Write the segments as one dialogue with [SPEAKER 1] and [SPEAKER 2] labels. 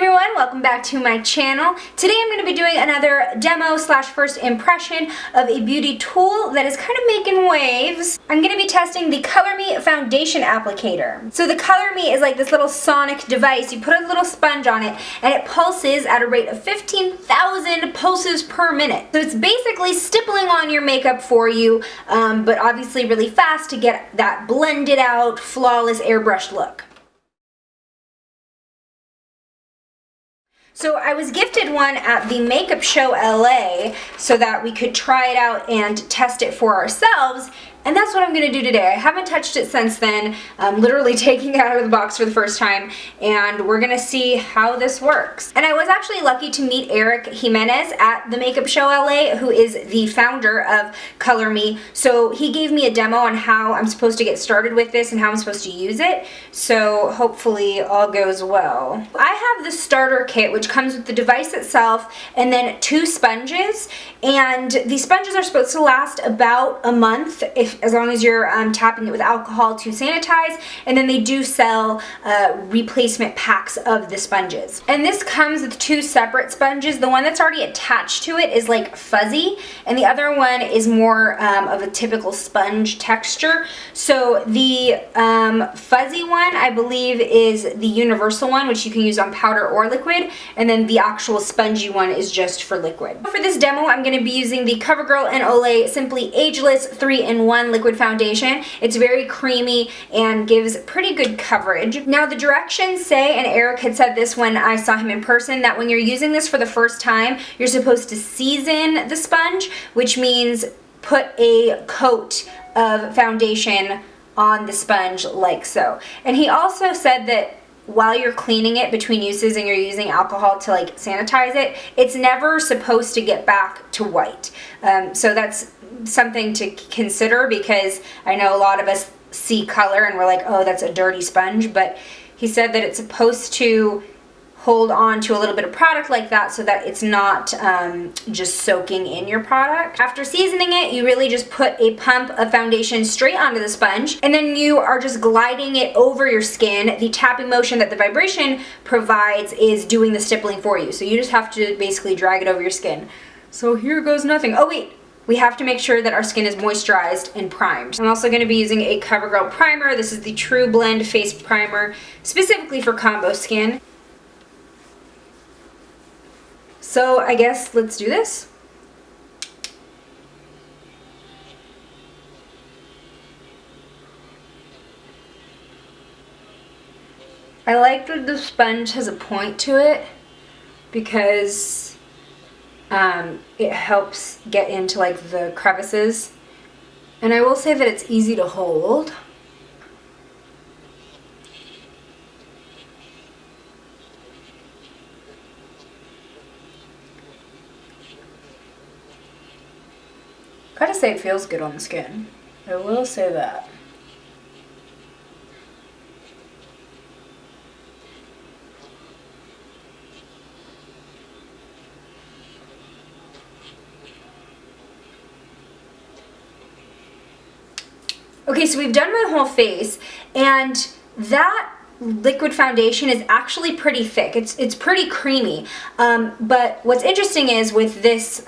[SPEAKER 1] everyone, welcome back to my channel. Today I'm going to be doing another demo slash first impression of a beauty tool that is kind of making waves. I'm going to be testing the Color Me foundation applicator. So the Color Me is like this little sonic device. You put a little sponge on it and it pulses at a rate of 15,000 pulses per minute. So it's basically stippling on your makeup for you, but obviously really fast to get that blended out, flawless airbrushed look. So I was gifted one at the Makeup Show LA so that we could try it out and test it for ourselves, and that's what I'm going to do today. I haven't touched it since then. I'm literally taking it out of the box for the first time, and we're going to see how this works. And I was actually lucky to meet Eric Jimenez at the Makeup Show LA, who is the founder of Color Me. So he gave me a demo on how I'm supposed to get started with this and how I'm supposed to use it. So hopefully all goes well. I have the starter kit, which comes with the device itself and then 2 sponges. And these sponges are supposed to last about a month as long as you're tapping it with alcohol to sanitize, and then they do sell replacement packs of the sponges. And this comes with 2 separate sponges. The one that's already attached to it is like fuzzy, and the other one is more of a typical sponge texture. So the fuzzy one, I believe, is the universal one, which you can use on powder or liquid, and then the actual spongy one is just for liquid. For this demo, I'm going to be using the Covergirl and Olay Simply Ageless 3-in-1 liquid foundation. It's very creamy and gives pretty good coverage. Now the directions say, and Eric had said this when I saw him in person, that when you're using this for the first time, you're supposed to season the sponge, which means put a coat of foundation on the sponge like so. And he also said that while you're cleaning it between uses and you're using alcohol to like sanitize it, it's never supposed to get back to white. So that's something to consider, because I know a lot of us see color and we're like, oh, that's a dirty sponge, but he said that it's supposed to hold on to a little bit of product like that so that it's not just soaking in your product. After seasoning it, you really just put a pump of foundation straight onto the sponge, and then you are just gliding it over your skin. The tapping motion that the vibration provides is doing the stippling for you, so you just have to basically drag it over your skin. So here goes nothing. Oh wait, we have to make sure that our skin is moisturized and primed. I'm also going to be using a Covergirl Primer. This is the True Blend Face Primer, specifically for combo skin. So I guess let's do this. I like that the sponge has a point to it, because it helps get into like the crevices. And I will say that it's easy to hold. Gotta say, it feels good on the skin. I will say that. Okay, so we've done my whole face, and that liquid foundation is actually pretty thick. It's pretty creamy, but what's interesting is with this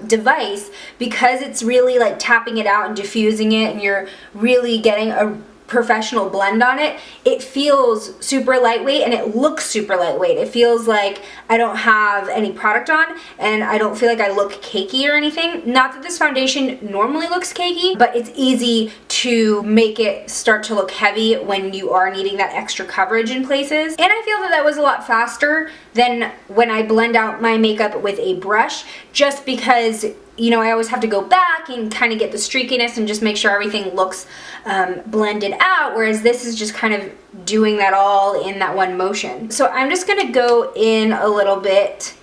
[SPEAKER 1] device, because it's really like tapping it out and diffusing it, and you're really getting a professional blend on it, it feels super lightweight and it looks super lightweight. It feels like I don't have any product on, and I don't feel like I look cakey or anything. Not that this foundation normally looks cakey, but it's easy to make it start to look heavy when you are needing that extra coverage in places. And I feel that that was a lot faster than when I blend out my makeup with a brush, just because, you know, I always have to go back and kind of get the streakiness and just make sure everything looks blended out, whereas this is just kind of doing that all in that one motion. So I'm just gonna go in a little bit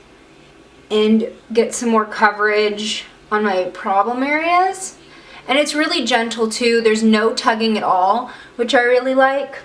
[SPEAKER 1] and get some more coverage on my problem areas. And it's really gentle too. There's no tugging at all, which I really like.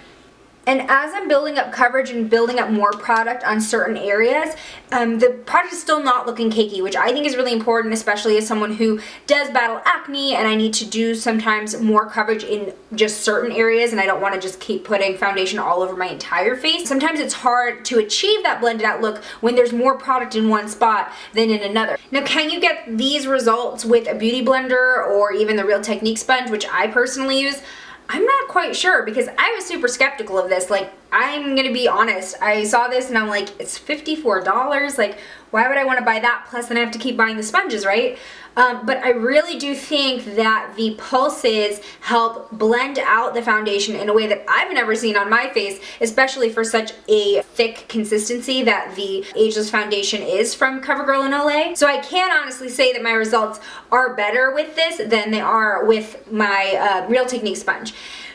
[SPEAKER 1] And as I'm building up coverage and building up more product on certain areas, the product is still not looking cakey, which I think is really important, especially as someone who does battle acne and I need to do sometimes more coverage in just certain areas and I don't want to just keep putting foundation all over my entire face. Sometimes it's hard to achieve that blended out look when there's more product in one spot than in another. Now, can you get these results with a beauty blender or even the Real Technique sponge, which I personally use? I'm not quite sure because I was super skeptical of this. Like, I'm gonna be honest, I saw this and I'm like, it's $54. Like, why would I want to buy that? Plus then I have to keep buying the sponges, right? But I really do think that the pulses help blend out the foundation in a way that I've never seen on my face, especially for such a thick consistency that the Ageless foundation is from Covergirl and Olay. So I can honestly say that my results are better with this than they are with my Real Technique sponge.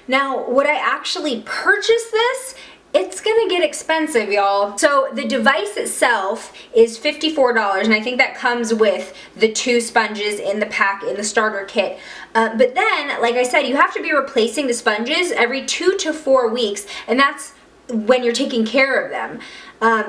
[SPEAKER 1] Now, would I actually purchase this? It's gonna get expensive, y'all. So the device itself is $54, and I think that comes with the 2 sponges in the pack in the starter kit. But then, like I said, you have to be replacing the sponges every 2 to 4 weeks, and that's when you're taking care of them,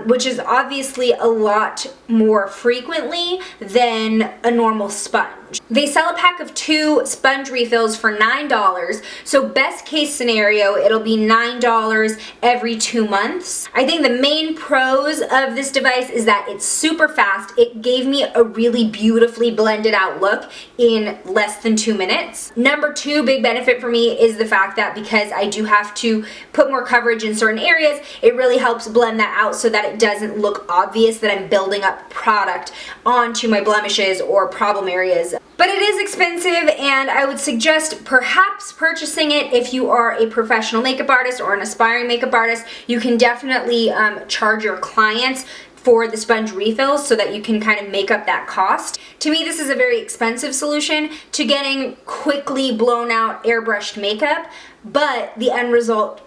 [SPEAKER 1] which is obviously a lot more frequently than a normal sponge. They sell a pack of 2 sponge refills for $9, so best case scenario, it'll be $9 every 2 months. I think the main pros of this device is that it's super fast. It gave me a really beautifully blended out look in less than 2 minutes. Number 2 big benefit for me is the fact that because I do have to put more coverage in certain areas, it really helps blend that out so that it doesn't look obvious that I'm building up product onto my blemishes or problem areas. But it is expensive, and I would suggest perhaps purchasing it if you are a professional makeup artist or an aspiring makeup artist. You can definitely charge your clients for the sponge refills so that you can kind of make up that cost. To me, this is a very expensive solution to getting quickly blown out airbrushed makeup, but the end result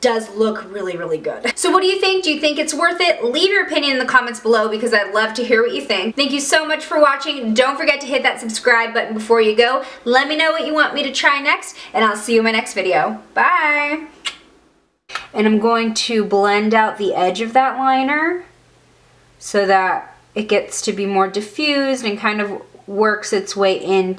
[SPEAKER 1] does look really, really good. So what do you think? Do you think it's worth it? Leave your opinion in the comments below because I'd love to hear what you think. Thank you so much for watching. Don't forget to hit that subscribe button before you go. Let me know what you want me to try next, and I'll see you in my next video. Bye! And I'm going to blend out the edge of that liner so that it gets to be more diffused and kind of works its way into